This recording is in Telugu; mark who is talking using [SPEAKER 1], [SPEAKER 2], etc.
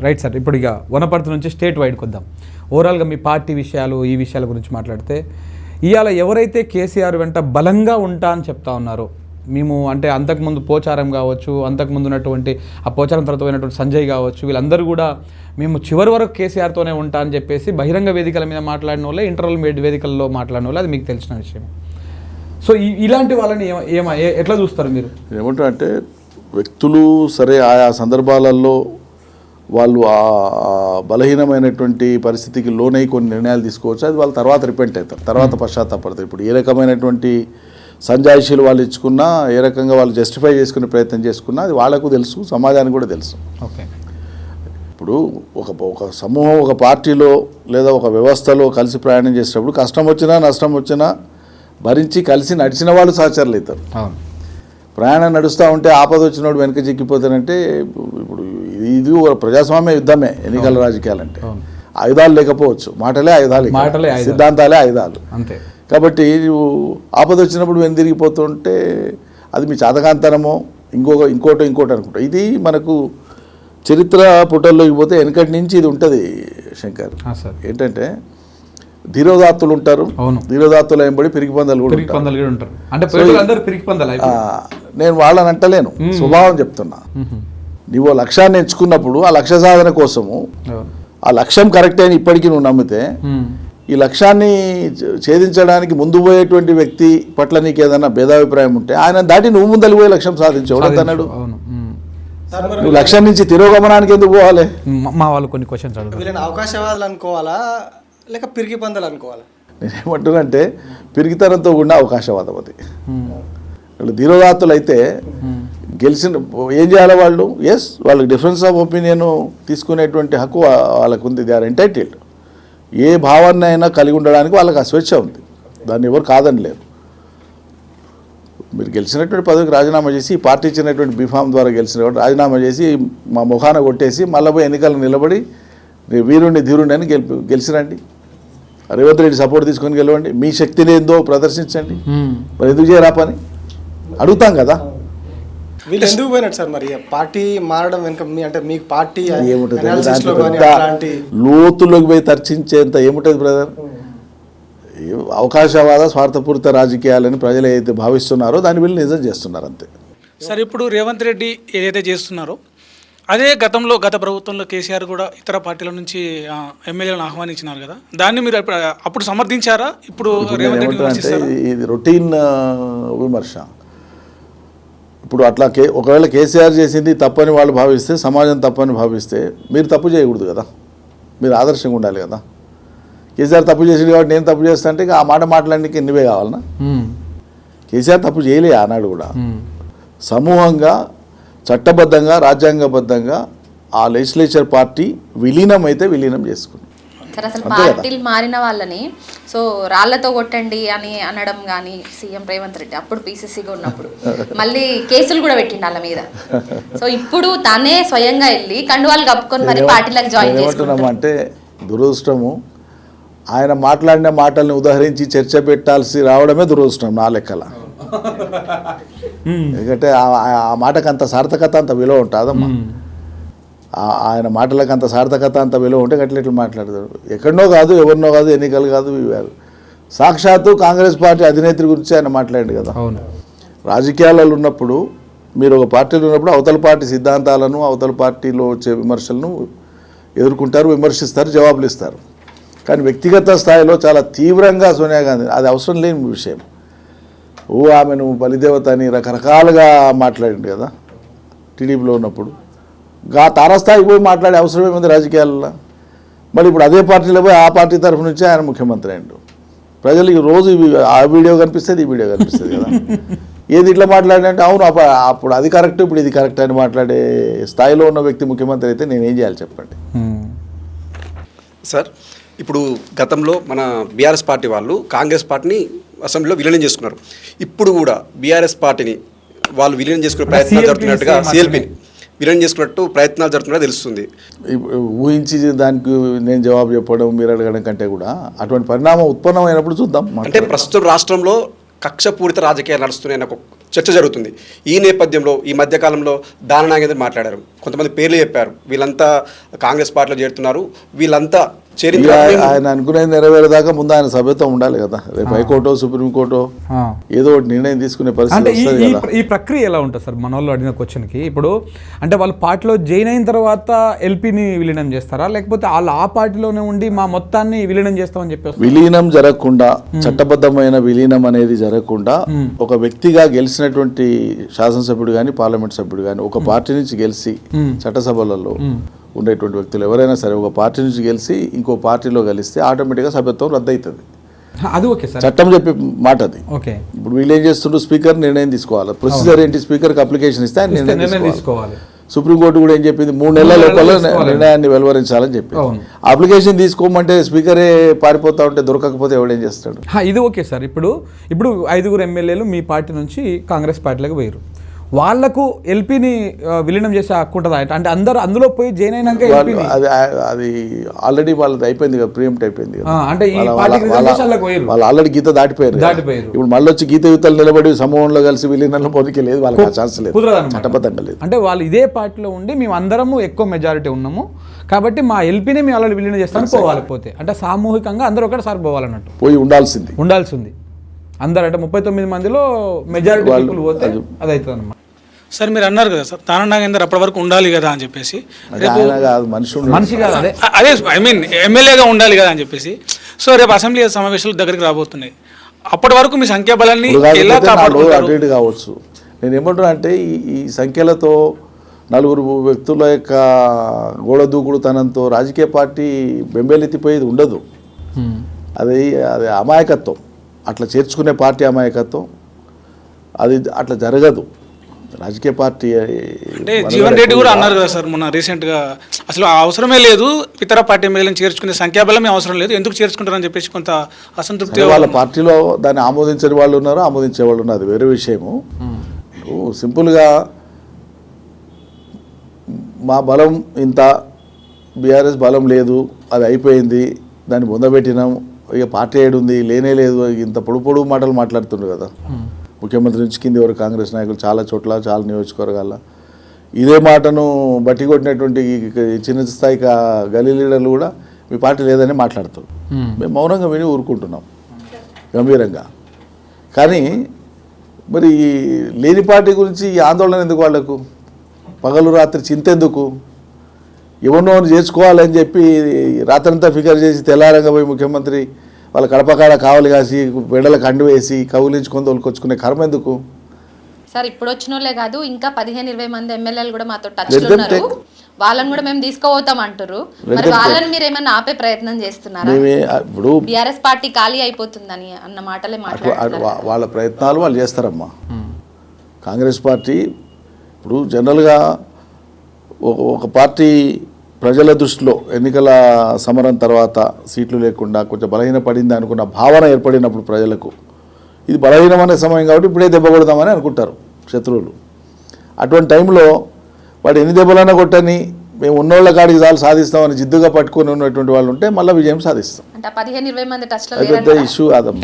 [SPEAKER 1] రైట్ సార్, ఇప్పుడు ఇక వనపర్తి నుంచి స్టేట్ వైడ్కి వద్దాం. ఓవరాల్గా మీ పార్టీ విషయాలు, ఈ విషయాల గురించి మాట్లాడితే, ఇవాళ ఎవరైతే కేసీఆర్ వెంట బలంగా ఉంటా అని చెప్తా ఉన్నారో, మేము అంటే అంతకుముందు పోచారం కావచ్చు, అంతకుముందు ఉన్నటువంటి ఆ పోచారం తర్వాత పోయినటువంటి సంజయ్ కావచ్చు, వీళ్ళందరూ కూడా మేము చివరి వరకు కేసీఆర్తోనే ఉంటా అని చెప్పేసి బహిరంగ వేదికల మీద మాట్లాడిన వాళ్ళే, ఇంటర్నల్ వేదికల్లో మాట్లాడిన వాళ్ళే, అది మీకు తెలిసిన విషయం. సో ఇలాంటి వాళ్ళని ఎట్లా చూస్తారు మీరు?
[SPEAKER 2] ఏమంటారంటే వ్యక్తులు సరే ఆయా సందర్భాలలో వాళ్ళు ఆ బలహీనమైనటువంటి పరిస్థితికి లోనై కొన్ని నిర్ణయాలు తీసుకోవచ్చు. అది వాళ్ళు తర్వాత రిపెంట్ అవుతారు, తర్వాత పశ్చాత్తాపడతారు. ఇప్పుడు ఏ రకమైనటువంటి సంజాయిషీలు వాళ్ళు ఇచ్చుకున్నా, ఏ రకంగా వాళ్ళు జస్టిఫై చేసుకునే ప్రయత్నం చేసుకున్నా అది వాళ్ళకు తెలుసు, సమాజానికి కూడా తెలుసు.
[SPEAKER 1] ఓకే,
[SPEAKER 2] ఇప్పుడు ఒక సమూహం ఒక పార్టీలో లేదా ఒక వ్యవస్థలో కలిసి ప్రయాణం చేసేటప్పుడు కష్టం వచ్చినా నష్టం వచ్చినా భరించి కలిసి నడిచిన వాళ్ళు సహచరులు అవుతారు. ప్రయాణం నడుస్తూ ఉంటే ఆపద వచ్చినోడు వెనక చిక్కిపోతానంటే, ఇప్పుడు ఇది ఒక ప్రజాస్వామ్య యుద్ధమే ఎన్నికల రాజకీయాలంటే. ఆయుధాలు లేకపోవచ్చు, మాటలే ఆయుధాలు, సిద్ధాంతాలే ఆయుధాలు.
[SPEAKER 1] అంతే.
[SPEAKER 2] కాబట్టి నువ్వు ఆపద వచ్చినప్పుడు వెనుదిరిగిపోతుంటే అది మీ చాతకాంతనమో ఇంకోటి అనుకుంటా. ఇది మనకు చరిత్ర పుటల్లోకి పోతే వెనకటి నుంచి ఇది ఉంటుంది శంకర్. ఏంటంటే ధీరోదాత్తులు ఉంటారు, ధీరోదాత్తులు ఎంబడి పిరికి పందాలు కూడా ఉంటారు. నేను వాళ్ళని అంటలేను, స్వభావం చెప్తున్నా. నువ్వు లక్ష్యాన్ని ఎంచుకున్నప్పుడు ఆ లక్ష్య సాధన కోసము ఆ లక్ష్యం కరెక్ట్ అని ఇప్పటికీ నువ్వు నమ్మితే, ఈ లక్ష్యాన్ని ఛేదించడానికి ముందు పోయేటువంటి వ్యక్తి పట్ల నీకు ఏదైనా భేదాభిప్రాయం ఉంటే ఆయన దాటి నువ్వు ముందలు పోయి లక్ష్యం సాధించవు అన్నాడు. నువ్వు లక్ష్యం నుంచి తిరోగమనానికి ఎందుకు పోవాలి?
[SPEAKER 1] మా వాళ్ళు కొన్ని క్వశ్చన్స్ అడుగుతారు.
[SPEAKER 3] అవకాశవాదాలు అనుకోవాలా లేక పిరికి పందాలు అనుకోవాలా?
[SPEAKER 2] నేనేమంటున్నానంటే పిరికితనంతో కూడిన అవకాశవాదం అది. వాళ్ళు ధీరోదాత్తులు అయితే గెలిచిన ఏం చేయాలి వాళ్ళు? ఎస్, వాళ్ళకి డిఫరెన్స్ ఆఫ్ ఒపీనియన్ తీసుకునేటువంటి హక్కు వాళ్ళకు ఉంది. They are entitled. ఏ భావాన్ని అయినా కలిగి ఉండడానికి వాళ్ళకి ఆ స్వేచ్ఛ ఉంది, దాన్ని ఎవరు కాదని లేరు. మీరు గెలిచినటువంటి పదవికి రాజీనామా చేసి, ఈ పార్టీ ఇచ్చినటువంటి బీఫామ్ ద్వారా గెలిచినటువంటి రాజీనామా చేసి మా ముఖాన కొట్టేసి మళ్ళీ పోయి ఎన్నికలు నిలబడి వీరుండి ధీరుండి అని గెలిచిరండి. రేవంత్ రెడ్డి సపోర్ట్ తీసుకొని గెలవండి, మీ శక్తిని ఏందో ప్రదర్శించండి. మరి ఎందుకు చేయరా పని అడుగుతాం కదా.
[SPEAKER 3] వీళ్ళు ఎందుకు పోయినట్టు సార్ మరి పార్టీ మారడం వెనుక? అంటే మీకు పార్టీ
[SPEAKER 2] ఏముంటుంది లోతుల్లోకి పోయి తర్చించేంత ఏముంటుంది బ్రదర్? అవకాశవాద స్వార్థపూరిత రాజకీయాలని ప్రజలు ఏదైతే భావిస్తున్నారో దాన్ని వీళ్ళు నిజం చేస్తున్నారు అంతే.
[SPEAKER 4] సార్, ఇప్పుడు రేవంత్ రెడ్డి ఏదైతే చేస్తున్నారో అదే గత ప్రభుత్వంలో కేసీఆర్ కూడా ఇతర పార్టీల నుంచి ఎమ్మెల్యేలను ఆహ్వానించినారు కదా, దాన్ని మీరు అప్పుడు సమర్థించారా? ఇప్పుడు రేవంత్ రెడ్డి
[SPEAKER 2] ఇది రొటీన్ విమర్శ. ఇప్పుడు అట్లా ఒకవేళ కేసీఆర్ చేసింది తప్పని వాళ్ళు భావిస్తే, సమాజం తప్పని భావిస్తే మీరు తప్పు చేయకూడదు కదా, మీరు ఆదర్శంగా ఉండాలి కదా. కేసీఆర్ తప్పు చేసింది కాబట్టి నేను తప్పు చేస్తా అంటే ఆ మాట మాట్లాడడానికి నువ్వే కావాలన్నా? కేసీఆర్ తప్పు చేయలే ఆనాడు కూడా. సమూహంగా చట్టబద్ధంగా రాజ్యాంగబద్ధంగా ఆ లెజిస్లేచర్ పార్టీ విలీనం అయితే విలీనం చేసుకుంది.
[SPEAKER 5] సార్, అసలు పార్టీలు మారిన వాళ్ళని సో రాళ్లతో కొట్టండి అని అనడం కానీ సీఎం రేవంత్ రెడ్డి అప్పుడు పీసీసీగా ఉన్నప్పుడు మళ్ళీ కేసులు కూడా పెట్టిండు వాళ్ళ మీద. సో ఇప్పుడు తనే స్వయంగా వెళ్ళి కండువాలు కప్పుకొని మరి పార్టీలకు జాయిన్ చేసుకుంటున్నాం
[SPEAKER 2] అంటే దురదృష్టము. ఆయన మాట్లాడిన మాటల్ని ఉదహరించి చర్చ పెట్టాల్సి రావడమే దురదృష్టం నా లెక్కల. ఎందుకంటే ఆ మాటకు అంత సార్థకత, అంత విలువ ఉంటుందమ్మా. ఆయన మాటలకు అంత సార్థకత, అంత విలువ ఉంటే గట్ల ఇట్లా మాట్లాడతాడు. ఎక్కడనో కాదు, ఎవరినో కాదు, ఎన్నికలు కాదు, ఇవి సాక్షాత్తు కాంగ్రెస్ పార్టీ అధినేత్రి గురించి ఆయన మాట్లాడండి కదా. రాజకీయాలలో ఉన్నప్పుడు మీరు ఒక పార్టీలో ఉన్నప్పుడు అవతల పార్టీ సిద్ధాంతాలను, అవతల పార్టీలో వచ్చే విమర్శలను ఎదుర్కొంటారు, విమర్శిస్తారు, జవాబులు ఇస్తారు. కానీ వ్యక్తిగత స్థాయిలో చాలా తీవ్రంగా సోనియా గాంధీ, అది అవసరం లేని విషయం. ఆమెను బలిదేవత అని రకరకాలుగా మాట్లాడింది కదా టీడీపీలో ఉన్నప్పుడు. తారస్థాయికి పోయి మాట్లాడే అవసరం ఏముంది రాజకీయాలలో? మరి ఇప్పుడు అదే పార్టీలో పోయి ఆ పార్టీ తరఫు నుంచి ఆయన ముఖ్యమంత్రి అయ్యిండు. ప్రజలకి రోజు ఆ వీడియో కనిపిస్తుంది, ఈ వీడియో కనిపిస్తుంది కదా. ఏది ఇట్లా మాట్లాడినంటే అవును అప్పుడు అది కరెక్ట్, ఇప్పుడు ఇది కరెక్ట్ అని మాట్లాడే స్థాయిలో ఉన్న వ్యక్తి ముఖ్యమంత్రి అయితే నేనేం చేయాలి చెప్పండి
[SPEAKER 6] సార్? ఇప్పుడు గతంలో మన బీఆర్ఎస్ పార్టీ వాళ్ళు కాంగ్రెస్ పార్టీని అసెంబ్లీలో విలీనం చేసుకున్నారు. ఇప్పుడు కూడా బీఆర్ఎస్ పార్టీని వాళ్ళు విలీనం చేసుకునే ప్రయత్నాలు జరుగుతున్నట్టుగా, సిఎల్పిని విలీనం చేసుకున్నట్టు ప్రయత్నాలు జరుగుతున్నట్టు తెలుస్తుంది.
[SPEAKER 2] ఊహించి దానికి నేను జవాబు చెప్పడం, మీరు అడగడం కంటే కూడా అటువంటి పరిణామం ఉత్పన్నమైనప్పుడు చూద్దాం.
[SPEAKER 6] అంటే ప్రస్తుతం రాష్ట్రంలో కక్షపూరిత రాజకీయాలు నడుస్తున్నాయని ఒక చర్చ జరుగుతుంది. ఈ నేపథ్యంలో ఈ మధ్యకాలంలో దాన నాగేంద్ర మాట్లాడారు, కొంతమంది పేర్లు చెప్పారు, వీళ్ళంతా కాంగ్రెస్ పార్టీలో చేరుతున్నారు, వీళ్ళంతా చేరిన
[SPEAKER 2] ఇక
[SPEAKER 6] తర్వాత
[SPEAKER 2] ఆయన అనుకునేది నెరవేరేదాకా ముందు ఆయన సభ్యత్వం ఉండాలి కదా. రేపు హైకోర్టు సుప్రీంకోర్టు ఏదో ఒకటి నిర్ణయం తీసుకునే పరిస్థితి
[SPEAKER 1] అంటే
[SPEAKER 2] వస్తుంది కదా.
[SPEAKER 1] ఈ ప్రక్రియ ఎలా ఉంటుంది సార్? మన వాళ్ళు అడిగిన క్వశ్చన్కి ఇప్పుడు అంటే వాళ్ళు పార్టీలో జాయిన్ అయిన తర్వాత ఎల్పీని విలీనం చేస్తారా, లేకపోతే వాళ్ళు ఆ పార్టీలోనే ఉండి మా మొత్తాన్ని విలీనం చేస్తామని చెప్పేసి?
[SPEAKER 2] విలీనం జరగకుండా, చట్టబద్ధమైన విలీనం అనేది జరగకుండా, ఒక వ్యక్తిగా గెలిచినటువంటి శాసనసభ్యుడు కానీ పార్లమెంట్ సభ్యుడు కానీ ఒక పార్టీ నుంచి గెలిచి చట్టసభలలో ఉండేటువంటి వ్యక్తులు ఎవరైనా సరే ఒక పార్టీ నుంచి గెలిచి ఇంకో పార్టీలో కలిస్తే ఆటోమేటిక్గా సభ్యత్వం రద్దు అవుతుంది.
[SPEAKER 1] అది ఓకే సార్,
[SPEAKER 2] చట్టం చెప్పే మాట అది.
[SPEAKER 1] ఓకే.
[SPEAKER 2] ఇప్పుడు వీళ్ళు ఏం చేస్తుండ్రు, స్పీకర్ నిర్ణయం తీసుకోవాలి. ప్రొసీజర్ ఏంటి, స్పీకర్కి అప్లికేషన్ ఇస్తే ఆయన నిర్ణయం తీసుకోవాలి. సుప్రీంకోర్టు కూడా ఏం చెప్పింది, 3 నెలల లోపల నిర్ణయాన్ని వెలువరించాలని చెప్పింది. అప్లికేషన్ తీసుకోమంటే స్పీకరే పారిపోతా ఉంటే దొరకకపోతే ఎవడేం చేస్తాడు?
[SPEAKER 1] ఇది ఓకే సార్. ఇప్పుడు 5 ఎమ్మెల్యేలు మీ పార్టీ నుంచి కాంగ్రెస్ పార్టీలోకి పోయారు, వాళ్లకు ఎల్పీని విలీనం చేసే హక్కు ఉంటుందా? అంటే అందరూ అందులో పోయి జాయిన్ అయినాక
[SPEAKER 2] అది ఆల్రెడీ వాళ్ళది అయిపోయింది కదా, ప్రియంప్ట్ అయిపోయింది కదా.
[SPEAKER 1] అంటే ఈ పార్టీకి రిజర్వేషన్లకు పోయారు,
[SPEAKER 2] వాళ్ళు ఆల్రెడీ గీత దాటిపోయారు. ఇప్పుడు మళ్ళీ వచ్చి గీత యువతలు నిలబడి సమూహంలో కలిసి విలీనంలో పొందికే లేదు, వాళ్ళకి ఆ ఛాన్స్ లేదు, చట్టబద్ధంగా లేదు.
[SPEAKER 1] అంటే వాళ్ళు ఇదే పార్టీలో ఉండి మేము అందరము ఎక్కువ మెజారిటీ ఉన్నాము కాబట్టి మా ఎల్పీని మేము అలా విలీనం చేస్తాను పోవాలి. పోతే అంటే సామూహికంగా అందరూ ఒకటిసారి పోవాలన్నట్టు
[SPEAKER 2] పోయి ఉండాల్సింది.
[SPEAKER 1] అందరూ అంటే 39 మందిలో మెజారిటీ పీపుల్ పోతే అది అవుతుంది అన్నమాట.
[SPEAKER 4] సార్ మీరు అన్నారు కదా సార్, దాన నాగేందర్ అప్పటి వరకు ఉండాలి కదా అని చెప్పేసి,
[SPEAKER 1] మనిషి కాదు
[SPEAKER 4] అదే ఐ మీన్ ఎమ్మెల్యేగా ఉండాలి కదా అని చెప్పేసి. సో రేపు అసెంబ్లీ సమావేశాలు దగ్గరికి రాబోతున్నాయి, అప్పటి వరకు మీ సంఖ్యాబలాన్ని ఎలా కాపాడుకుంటారు?
[SPEAKER 2] అటు ఇటు కావచ్చు. నేను ఏమంటున్నా అంటే ఈ సంఖ్యలతో 4 వ్యక్తుల యొక్క గోడదూకుడుతనంతో రాజకీయ పార్టీ బెంబేలెత్తిపోయేది ఉండదు. అది అమాయకత్వం, అట్లా చేర్చుకునే పార్టీ అమాయకత్వం. అది అట్లా జరగదు రాజకీయ పార్టీ.
[SPEAKER 4] అంటే జీవన్ రెడ్డి కూడా అన్నారు కదా సార్ మొన్న రీసెంట్గా, అసలు అవసరమే లేదు ఇతర పార్టీ ఎమ్మెల్యేలను చేర్చుకునే సంఖ్యాబలం అవసరం లేదు, ఎందుకు చేర్చుకుంటారని చెప్పేసి కొంత అసంతృప్తి.
[SPEAKER 2] వాళ్ళ పార్టీలో దాన్ని ఆమోదించని వాళ్ళు ఉన్నారు, ఆమోదించే వాళ్ళు ఉన్నారు, అది వేరే విషయము. సింపుల్గా మా బలం ఇంత, బీఆర్ఎస్ బలం లేదు, అది అయిపోయింది, దాన్ని పొందబెట్టినాం, ఇక పార్టీ ఏడుంది, లేనే లేదు, ఇంత పొడుగు మాటలు మాట్లాడుతుండ్రు కదా ముఖ్యమంత్రి నుంచి కింది వరకు కాంగ్రెస్ నాయకులు చాలా చోట్ల చాలా నియోజకవర్గాల్లో. ఇదే మాటను బట్టి కొట్టినటువంటి చిన్న స్థాయి గల్లీ లీడర్లు కూడా మీ పార్టీ లేదని మాట్లాడుతారు. మేము మౌనంగా విని ఊరుకుంటున్నాం గంభీరంగా. కానీ మరి లేని పార్టీ గురించి ఈ ఆందోళన ఎందుకు? వాళ్లకు పగలు రాత్రి చింత ఎందుకు? ఎవరినో చేర్చుకోవాలని చెప్పి రాత్రంతా ఫిగర్ చేసి తెల్లారంగా పోయి ముఖ్యమంత్రి వాళ్ళ కడపకాడ కావలి కాసి వెడలకు అండు వేసి కౌలించుకొని తోలుకొచ్చుకునే కర్మ ఎందుకు?
[SPEAKER 5] సార్ ఇప్పుడు వచ్చిన వాళ్ళే కాదు, ఇంకా 15-20 మంది ఎమ్మెల్యేలు కూడా మాతో టచ్ ఉన్నారు, వాళ్ళని కూడా మేము తీసుకోపోతాం అంటారు. మరి వాళ్ళని మీరు ఏమన్నా ఆపే ప్రయత్నం చేస్తున్నారా?
[SPEAKER 2] ఇప్పుడు
[SPEAKER 5] బీఆర్ఎస్ పార్టీ ఖాళీ అయిపోతుందని అన్న మాటలే మాట్లాడుతున్నారు.
[SPEAKER 2] వాళ్ళ ప్రయత్నాలు వాళ్ళు చేస్తారమ్మా. కాంగ్రెస్ పార్టీ ఇప్పుడు జనరల్గా ఒక పార్టీ ప్రజల దృష్టిలో ఎన్నికల సమరం తర్వాత సీట్లు లేకుండా కొంచెం బలహీనపడింది అనుకున్న భావన ఏర్పడినప్పుడు ప్రజలకు ఇది బలహీనమనే సమయం కాబట్టి ఇప్పుడే దెబ్బ కొడదామని అనుకుంటారు శత్రువులు. అటువంటి టైంలో వాడు ఎన్ని దెబ్బలైనా కొట్టని మేము ఉన్నోళ్ళ కాడికి చాలు సాధిస్తామని జిద్దుగా పట్టుకొని ఉన్నటువంటి వాళ్ళు ఉంటే మళ్ళీ విజయం సాధిస్తాం.
[SPEAKER 5] అంటే 15-20 మంది టచ్లో
[SPEAKER 2] పెద్ద ఇష్యూ కాదమ్మా.